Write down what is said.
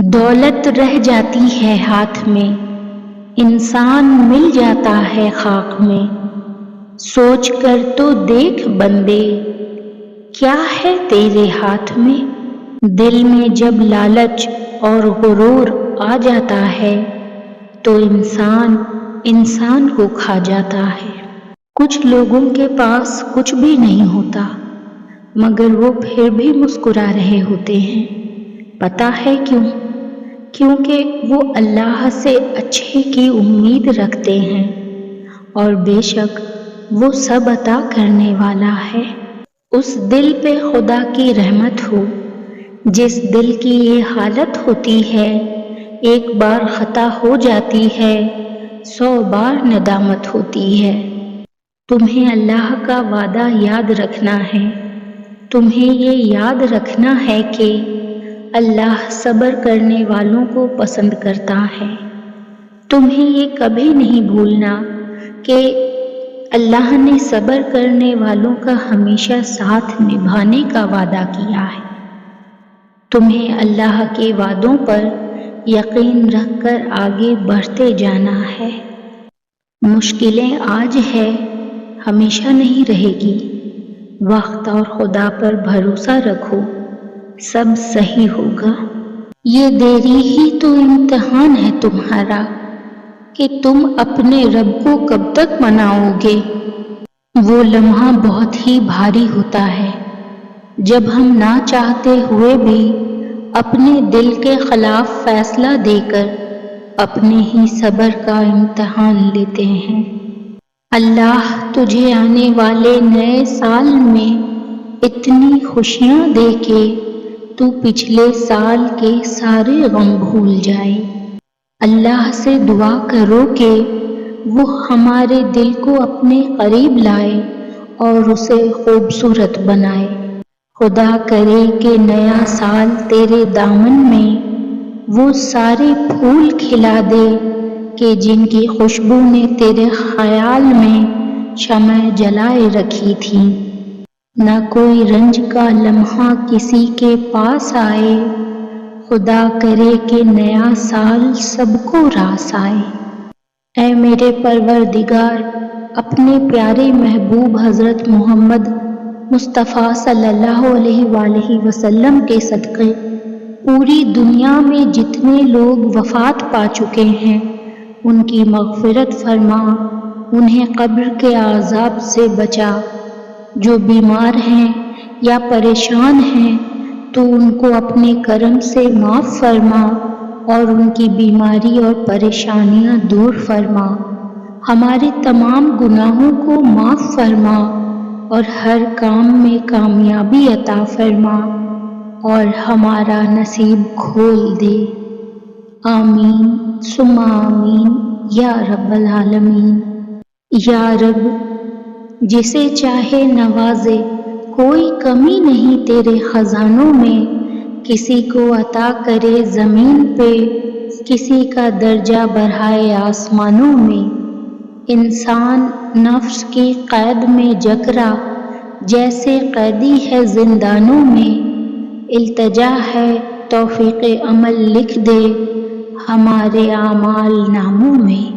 دولت رہ جاتی ہے ہاتھ میں، انسان مل جاتا ہے خاک میں۔ سوچ کر تو دیکھ بندے، کیا ہے تیرے ہاتھ میں؟ دل میں جب لالچ اور غرور آ جاتا ہے تو انسان کو کھا جاتا ہے۔ کچھ لوگوں کے پاس کچھ بھی نہیں ہوتا مگر وہ پھر بھی مسکرا رہے ہوتے ہیں۔ پتہ ہے کیوں؟ کیونکہ وہ اللہ سے اچھے کی امید رکھتے ہیں اور بے شک وہ سب عطا کرنے والا ہے۔ اس دل پہ خدا کی رحمت ہو جس دل کی یہ حالت ہوتی ہے، ایک بار خطا ہو جاتی ہے 100 بار ندامت ہوتی ہے۔ تمہیں اللہ کا وعدہ یاد رکھنا ہے، تمہیں یہ یاد رکھنا ہے کہ اللہ صبر کرنے والوں کو پسند کرتا ہے۔ تمہیں یہ کبھی نہیں بھولنا کہ اللہ نے صبر کرنے والوں کا ہمیشہ ساتھ نبھانے کا وعدہ کیا ہے۔ تمہیں اللہ کے وعدوں پر یقین رکھ کر آگے بڑھتے جانا ہے۔ مشکلیں آج ہے، ہمیشہ نہیں رہے گی۔ وقت اور خدا پر بھروسہ رکھو، سب صحیح ہوگا۔ یہ دیری ہی تو امتحان ہے تمہارا کہ تم اپنے رب کو کب تک مناؤ گے۔ وہ لمحہ بہت ہی بھاری ہوتا ہے جب ہم نہ چاہتے ہوئے بھی اپنے دل کے خلاف فیصلہ دے کر اپنے ہی صبر کا امتحان لیتے ہیں۔ اللہ تجھے آنے والے نئے سال میں اتنی خوشیاں دے کہ تو پچھلے سال کے سارے غم بھول جائے۔ اللہ سے دعا کرو کہ وہ ہمارے دل کو اپنے قریب لائے اور اسے خوبصورت بنائے۔ خدا کرے کہ نیا سال تیرے دامن میں وہ سارے پھول کھلا دے کہ جن کی خوشبو نے تیرے خیال میں شمع جلائے رکھی تھی۔ نہ کوئی رنج کا لمحہ کسی کے پاس آئے، خدا کرے کہ نیا سال سب کو راس آئے۔ اے میرے پروردگار، اپنے پیارے محبوب حضرت محمد مصطفیٰ صلی اللہ علیہ وآلہ وسلم کے صدقے پوری دنیا میں جتنے لوگ وفات پا چکے ہیں ان کی مغفرت فرما، انہیں قبر کے عذاب سے بچا۔ جو بیمار ہیں یا پریشان ہیں تو ان کو اپنے کرم سے معاف فرما اور ان کی بیماری اور پریشانیاں دور فرما۔ ہمارے تمام گناہوں کو معاف فرما اور ہر کام میں کامیابی عطا فرما اور ہمارا نصیب کھول دے۔ آمین ثم آمین یا رب العالمین۔ یا رب، جسے چاہے نوازے، کوئی کمی نہیں تیرے خزانوں میں۔ کسی کو عطا کرے زمین پہ، کسی کا درجہ بڑھائے آسمانوں میں۔ انسان نفس کی قید میں جکڑا، جیسے قیدی ہے زندانوں میں۔ التجا ہے توفیق عمل لکھ دے ہمارے اعمال ناموں میں۔